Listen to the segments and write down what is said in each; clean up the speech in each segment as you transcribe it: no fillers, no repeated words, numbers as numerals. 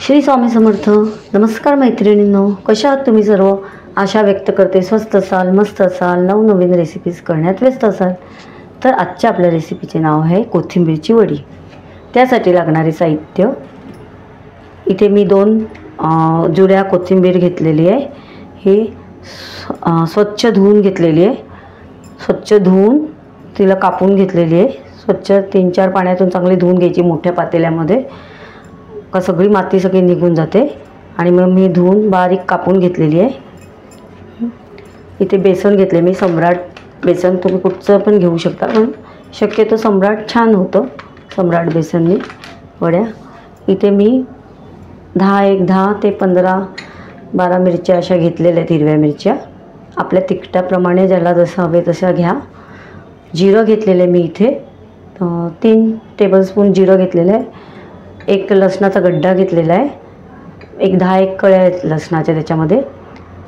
श्री स्वामी समर्थ. नमस्कार मैत्रिणींनो, कशा आहात तुम्ही सर्व? आशा व्यक्त करते स्वस्त असाल, मस्त असाल, नवनवीन रेसिपीज करण्यात व्यस्त असाल. तर आजच्या आपल्या रेसिपीचे नाव आहे कोथिंबीरची वडी. त्यासाठी लागणारे साहित्य, इथे मी 2 जुड्या कोथिंबीर घेतलेली आहे. ही स्वच्छ धुवून घेतलेली आहे. स्वच्छ धुवून तिला कापून घेतलेली आहे. स्वच्छ 3-4 पाण्यातून चांगली धुवून घ्यायची मोठ्या पातेल्यामध्ये, का सगळी माती सगळी निघून जाते. आणि मग मी धुवून बारीक कापून घेतलेली आहे. इथे बेसन घेतले मी, सम्राट बेसन. तुम्ही कुठचं पण घेऊ शकता, पण शक्यतो सम्राट छान होतं, सम्राट बेसननी वड्या. इथे मी 10 ते 15-12 मिरच्या अशा घेतलेल्या आहेत, हिरव्या मिरच्या. आपल्या तिखटाप्रमाणे ज्याला जसं हवे तशा घ्या. जिरं घेतलेलं आहे मी इथे 3 टेबलस्पून जिरं घेतलेलं आहे. 1 लसणाचा गड्डा घेतलेला आहे. 10-1 कळ्या आहेत लसणाच्या त्याच्यामध्ये.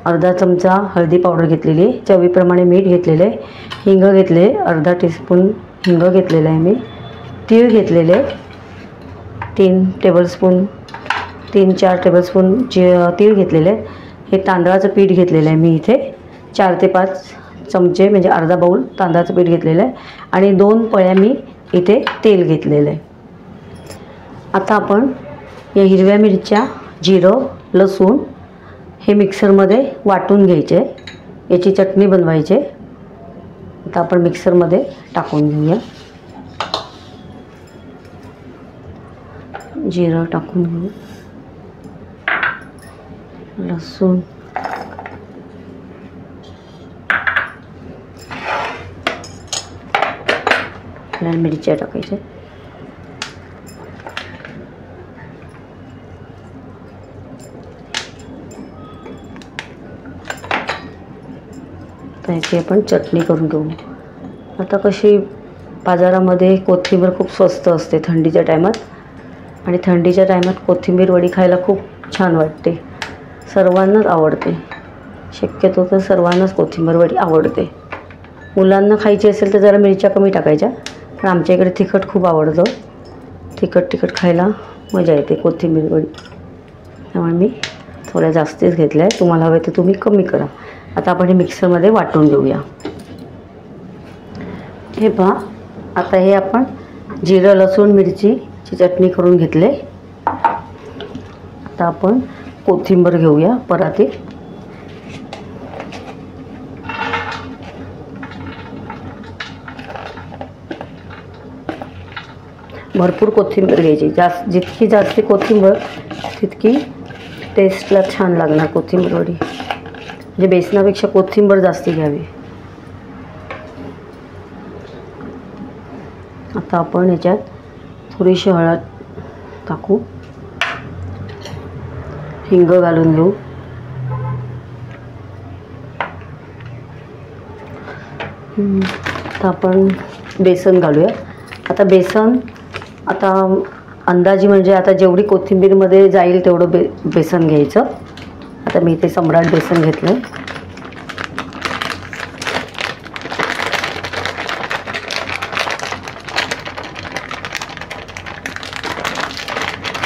अर्धा चमचा हळदी पावडर घेतलेली आहे. चवीप्रमाणे मीठ घेतलेलं आहे. हिंग घेतले, अर्धा टीस्पून हिंग घेतलेलं आहे मी. तीळ घेतलेले 3-4 टेबलस्पून तीळ घेतलेले आहे. हे तांदळाचं पीठ घेतलेलं आहे मी इथे 4 ते 5 चमचे, म्हणजे अर्धा बाऊल तांदळाचं पीठ घेतलेलं आहे. आणि 2 पळ्या मी इथे तेल घेतलेलं आहे. आता आपण या हिरव्या मिरच्या, जिरं, लसूण हे मिक्सरमध्ये वाटून घ्यायचे. याची चटणी बनवायची. आता आपण मिक्सरमध्ये टाकून घेऊया. जिरं टाकून घेऊ, लसूण, लाल मिरच्या टाकायच्या. त्याची आपण चटणी करून घेऊ. आता कशी बाजारामध्ये कोथिंबीर खूप स्वस्त असते थंडीच्या टायमात, आणि थंडीच्या टायमात कोथिंबीर वडी खायला खूप छान वाटते. सर्वांनाच आवडते. शक्यतो तर सर्वांनाच कोथिंबीर वडी आवडते. मुलांना खायची असेल तर जरा मिरच्या कमी टाकायच्या, पण आमच्या इकडे तिखट खूप आवडतं. तिखट खायला मजा येते कोथिंबीर वडी, त्यामुळे मी थोड्या जास्तीच घेतल्या आहे. तुम्हाला हवे तर तुम्ही कमी करा. आता आपण हे मिक्सरमध्ये वाटून घेऊया. हे पहा, आता हे आपण जिरं, लसूण, मिरचीची चटणी करून घेतले. आता आपण कोथिंबीर घेऊया परातीत. भरपूर कोथिंबीर घ्यायची. जितकी जास्त कोथिंबीर तितकी टेस्टला छान लागणार कोथिंबीर वडी. म्हणजे बेसनापेक्षा कोथिंबीर जास्ती घ्यावी. आता आपण याच्यात थोडीशी हळद टाकू, हिंग घालून घेऊ. आता आपण बेसन घालूया. आता बेसन अंदाजी, म्हणजे आता जेवढी कोथिंबीरमध्ये जाईल तेवढं बेसन घ्यायचं. आता मी इथे सम्राट बेसन घेतलं.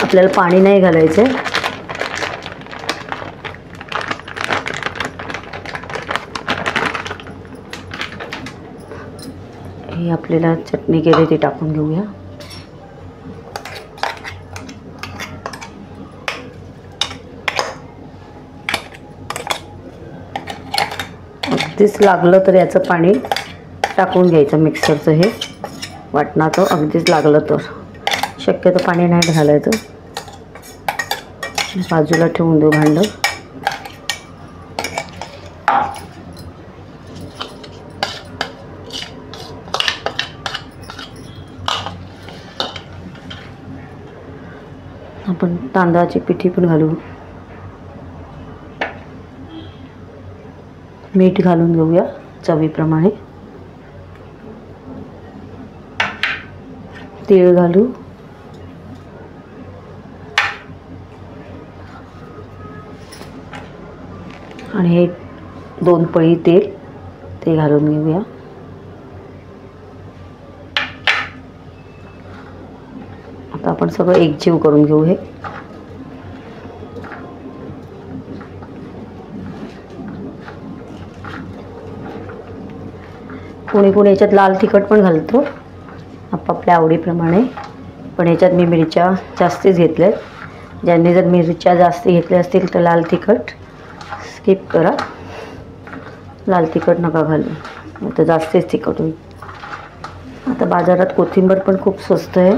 आपल्याला पाणी नाही घालायचं. हे आपल्याला चटणी केली ती टाकून घेऊया. अगदीच लागलं तर याचं पाणी टाकून घ्यायचं. मिक्सरचं हे वाटणाचं अगदीच लागलं तर, शक्यतो पाणी नाही घालायचं. बाजूला ठेवून देऊ भांडं. आपण तांदळाची पिठी पण घालू. मीठ घालून घेऊया चवीप्रमाणे. तीळ घालू. आणि हे 2 पळी तेल ते घालून घेऊया. आता आपण सगळं एकजीव करून घेऊ. हे कोणी कोणी याच्यात लाल तिखट पण घालतो आपापल्या आवडीप्रमाणे, पण याच्यात मी मिरच्या जास्तीच घेतल्यात. ज्यांनी जर मिरच्या जास्त घेतल्या असतील तर लाल तिखट स्किप करा, लाल तिखट नका घालू, तर जास्तीच तिखट होईल. आता बाजारात कोथिंबीर पण खूप स्वस्त आहे,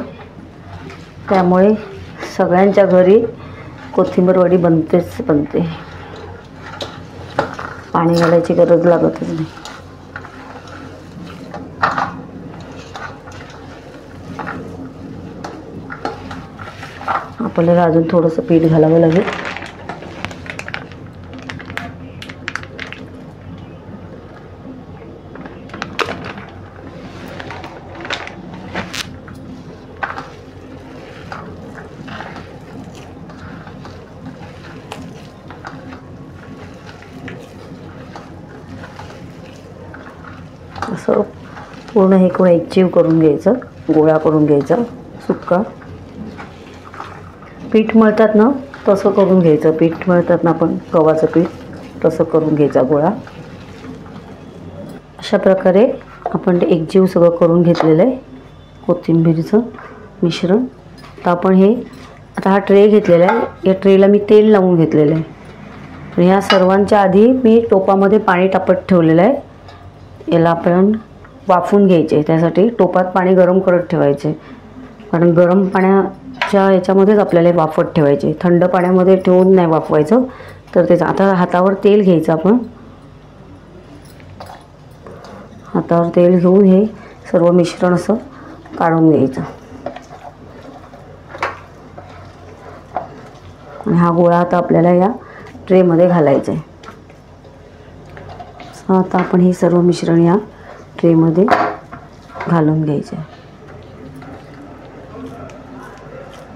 त्यामुळे सगळ्यांच्या घरी कोथिंबीर वडी बनते. पाणी घालायची गरज लागतच नाही. आपल्याला अजून थोडंसं पीठ घालावं लागेल. असं पूर्ण हे करून एकजीव करून घ्यायचं, गोळा करून घ्यायचा सुक्का. पीठ मळतात ना तसं करून घ्यायचं, पीठ मळतात ना आपण गव्हाचं पीठ, तसं करून घ्यायचा गोळा. अशा प्रकारे आपण ते एकजीव सगळं करून घेतलेलं आहे कोथिंबीरचं मिश्रण. तर आपण हे आता हा ट्रे घेतलेला आहे, या ट्रेला मी तेल लावून घेतलेलं आहे. आणि ह्या सर्वांच्या आधी मी टोपामध्ये पाणी तापत ठेवलेलं आहे. याला आपण वाफून घ्यायचे, त्यासाठी टोपात पाणी गरम करत ठेवायचे, कारण गरम पाण्याच्या याच्यामध्येच आपल्याला वाफत ठेवायचे. थंड पाण्यामध्ये ठेवून नाही वाफवायचं. तर त्याचं आता हातावर तेल घ्यायचं, आपण हातावर तेल घेऊन हे सर्व मिश्रण असं काढून घ्यायचं. आणि हा गोळा आता आपल्याला या ट्रेमध्ये घालायचा आहे. आता आपण हे सर्व मिश्रण या ट्रेमध्ये घालून घ्यायचे.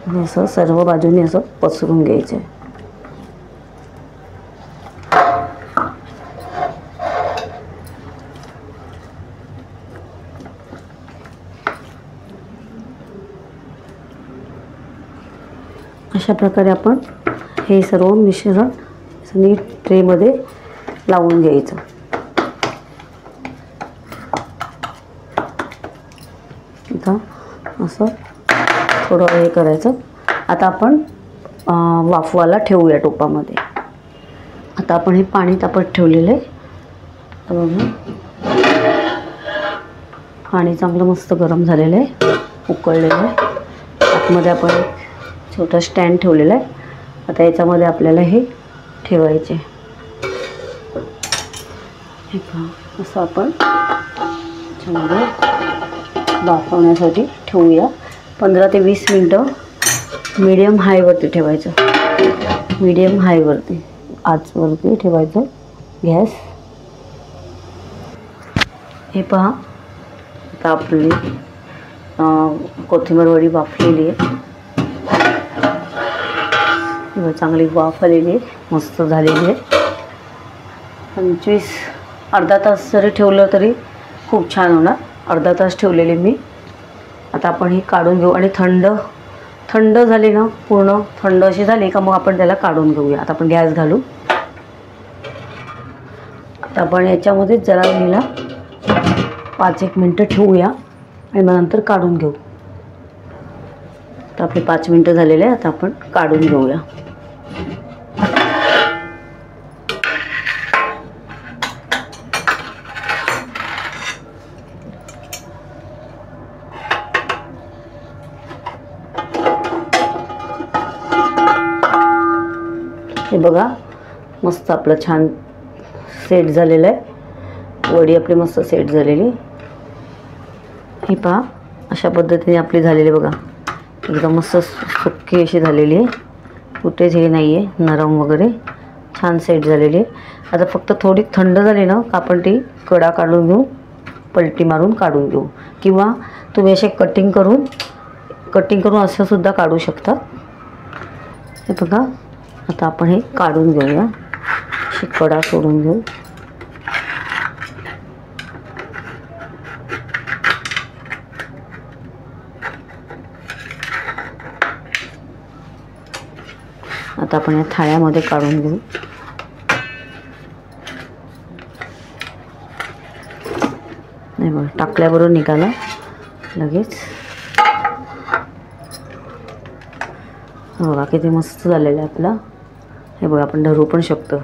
आणि असं सर्व बाजूने असं पसरून घ्यायचं. अशा प्रकारे आपण हे सर्व मिश्रण नीट ट्रेमध्ये लावून घ्यायचं. आता असं थोडं हे करायचं. आता आपण वाफवायला ठेवूया टोपामध्ये. आता आपण हे पाणी तापत ठेवलेलं आहे. पाणी चांगलं मस्त गरम झालेलं आहे, उकळलेलं आहे. आतमध्ये आपण एक छोटा स्टँड ठेवलेला आहे. आता याच्यामध्ये आपल्याला हे ठेवायचे. हे पहा, असं आपण याच्यामध्ये वाफवण्यासाठी ठेवूया. 15 ते 20 मिनटं मीडियम हायवरती ठेवायचं. मीडियम हायवरती आचवरती ठेवायचं गॅस. हे पहा, आता आपली कोथिंबीर वडी वाफलेली आहे. चांगली वाफ आलेली आहे, मस्त झालेली आहे. 25 अर्धा तास जरी ठेवलं तरी खूप छान होणार. अर्धा तास ठेवलेले मी. आता आपण ही काढून घेऊ आणि थंड झाली ना, पूर्ण थंड अशी झाली का मग आपण त्याला काढून घेऊया. आता आपण गॅस घालू. आता आपण याच्यामध्ये जरा हिला 5-1 मिनटं ठेवूया आणि मग नंतर काढून घेऊ. तर आपले 5 मिनटं झालेले आहे. आता आपण काढून घेऊया. हे बघा, मस्त आपलं छान सेट झालेलं आहे. वडी आपली मस्त सेट झालेली. हे पहा, अशा पद्धतीने आपली झालेली बघा, एकदम मस्त सुक्की अशी झालेली आहे. कुठेच हे नाही आहे नरम वगैरे, छान सेट झालेली आहे. आता फक्त थोडी थंड झाली ना का आपण ती कडा काढून घेऊ, पलटी मारून काढून घेऊ. किंवा तुम्ही असे कटिंग करून असं सुद्धा काढू शकता. हे बघा, आता आपण हे काढून घेऊया. अशी कडा सोडून घेऊ. आता आपण या थाळ्यामध्ये काढून घेऊ. नाही बघा, टाकल्याबरोबर निघाला लगेच. बघा किती मस्त झालेलं आहे आपला. हे बघा आपण धरू पण शकतो,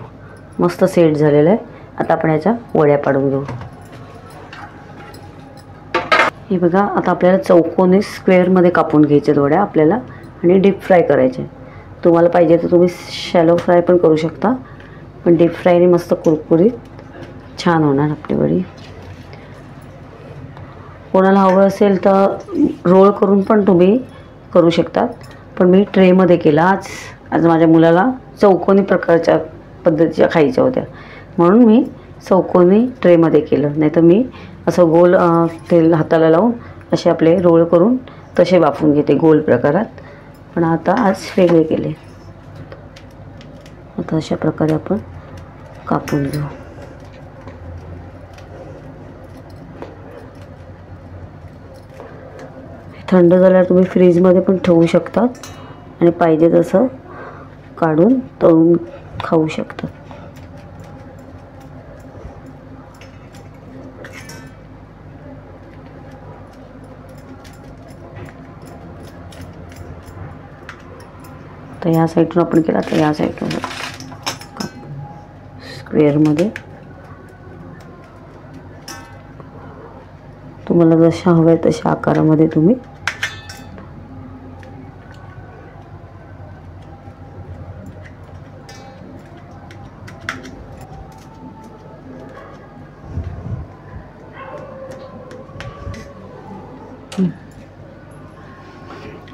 मस्त सेट झालेलं आहे. आता आपण याच्या वड्या पाडून घेऊ. हे बघा, आता आपल्याला चौकोनी स्क्वेअरमध्ये कापून घ्यायचे वड्या आपल्याला आणि डीप फ्राय करायचे. तुम्हाला पाहिजे तर तुम्ही शॅलो फ्राय पण करू शकता, पण डीप फ्रायने मस्त कुरकुरीत छान होणार आपली वडी. कोणाला हवं असेल तर रोल करून पण तुम्ही करू शकतात, पण मी ट्रेमध्ये केला. आज माझ्या मुलाला चौकोनी प्रकारच्या पद्धतीच्या खायच्या होत्या, म्हणून मी चौकोनी ट्रेमध्ये केलं. नाही तर मी असं गोल तेल हाताला लावून असे आपले रोल करून तसे वाफून घेते गोल प्रकारात, पण आता आज वेगळे केले. आता अशा प्रकारे आपण कापून घेऊ. थंड झाल्यावर तुम्ही फ्रीजमध्ये पण ठेवू शकतात आणि पाहिजे तसं काढून तळून खाऊ शकतात. तर या साईडून आपण केला, तर या साईडून स्क्वेअरमध्ये तुम्हाला जशा हव्या तशा आकारामध्ये तुम्ही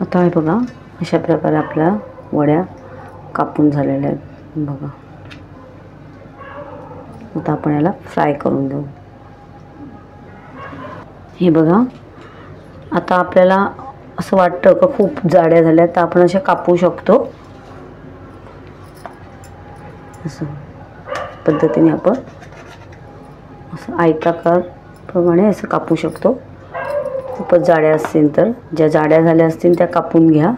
आता हे बघा, अशा प्रकारे आपल्या वड्या कापून झालेल्या आहेत बघा. आता आपण याला फ्राय करून घेऊ. हे बघा, आता आपल्याला असं वाटतं का खूप जाड्या झाल्या, तर आपण अशा कापू शकतो. असं पद्धतीने आपण असं आयताकार प्रमाणे असं कापू शकतो. खूपच जाड्या असतील तर, ज्या जाड्या झाल्या असतील त्या कापून घ्या.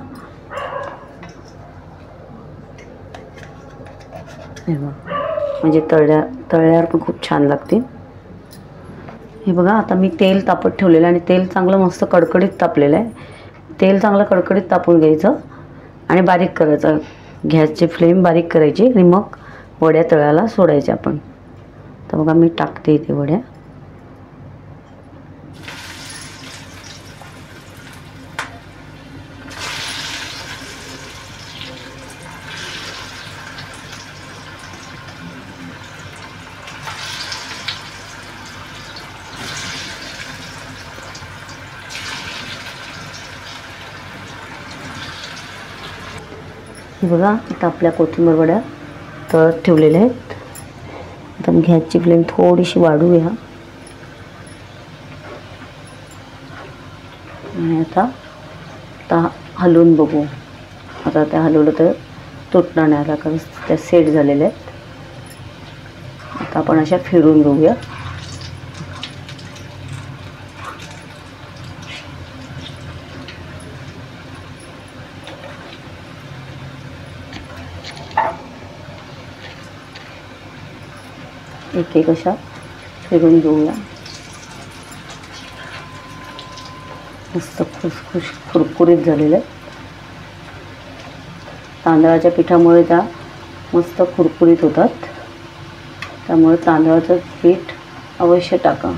म्हणजे तळल्यावर पण खूप छान लागतील. हे बघा, आता मी तेल तापत ठेवलेलं आहे आणि तेल चांगलं मस्त कडकडीत तापलेलं आहे. तेल चांगलं कडकडीत तापून घ्यायचं आणि बारीक करायचं. गॅसची फ्लेम बारीक करायची आणि मग वड्या तळायला सोडायच्या आपण. तर बघा मी टाकते इथे वड्या. हे बघा, आता आपल्या कोथिंबीर वड्या तळत ठेवलेल्या आहेत. आता गॅसची फ्लेम थोडीशी वाढवूया आणि आता हलवून बघू. आता त्या हलवलं तर तुटणार नाही, आता कारण त्या सेट झालेल्या आहेत. आता आपण अशा फिरून घेऊया. एक एक अशा फिरून घेऊया. मस्त खुसखुश कुरकुरीत झालेलं आहे. तांदळाच्या पिठामुळे त्या मस्त कुरकुरीत होतात, त्यामुळे तांदळाचं पीठ अवश्य टाका.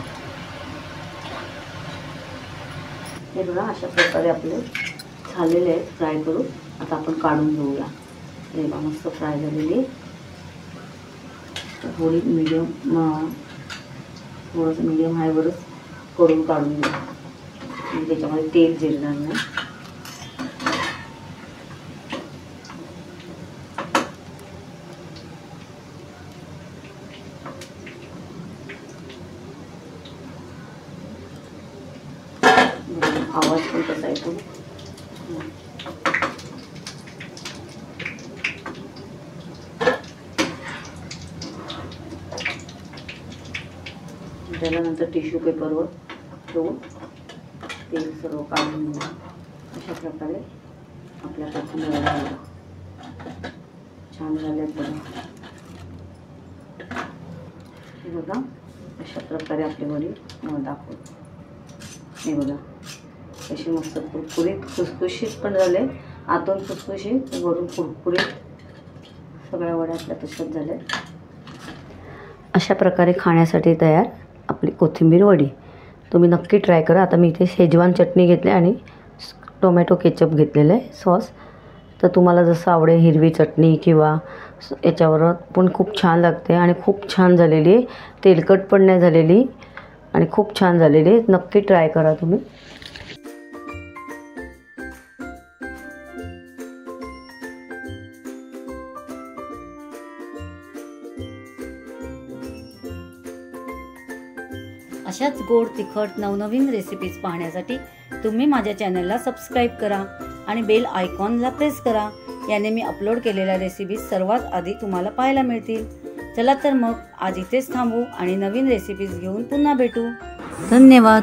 हे बघा, अशा प्रकारे आपले झालेले आहेत फ्राय करून. आता आपण काढून घेऊया. हे बघा, मस्त फ्राय झालेली. थोडी थोडंसं मीडियम हायवरच करून काढून घ्या, म्हणजे त्याच्यामध्ये तेल जिरणार नाही. आवाज पण कसा येतो. त्याच्यानंतर टिश्यू पेपरवर ठेवून तेल सर्व काढून घेऊ. अशा प्रकारे आपल्या कोथिंबीर छान झाल्यात बघा. हे बघा, अशा प्रकारे आपली वडी दाखवू. हे बघा अशी मस्त कुरकुरीत खुसखुशीत पण झाले, आतून खुसखुशीत वरून कुरकुरीत. सगळ्या वड्या आपल्या तशाच झाल्या. अशा प्रकारे खाण्यासाठी तयार आपली कोथिंबीर वडी. तुम्ही नक्की ट्राय करा. आता मी इथे शेजवान चटणी घेतली आणि टोमॅटो केचप घेतलेलं आहे सॉस. तर तुम्हाला जसं आवडेल हिरवी चटणी किंवा याच्यावर पण खूप छान लागते आणि खूप छान झालेली आहे. तेलकट पण नाही झालेली आणि खूप छान झालेली आहे. नक्की ट्राय करा तुम्ही. अशाच गोड तिखट नवनवीन रेसिपीज पाहण्यासाठी तुम्ही माझ्या चॅनलला सबस्क्राईब करा आणि बेल आयकॉनला प्रेस करा. याने मी अपलोड केलेल्या रेसिपीज सर्वात आधी तुम्हाला पाहायला मिळतील. चला तर मग आज इथेच थांबू आणि नवीन रेसिपीज घेऊन पुन्हा भेटू. धन्यवाद.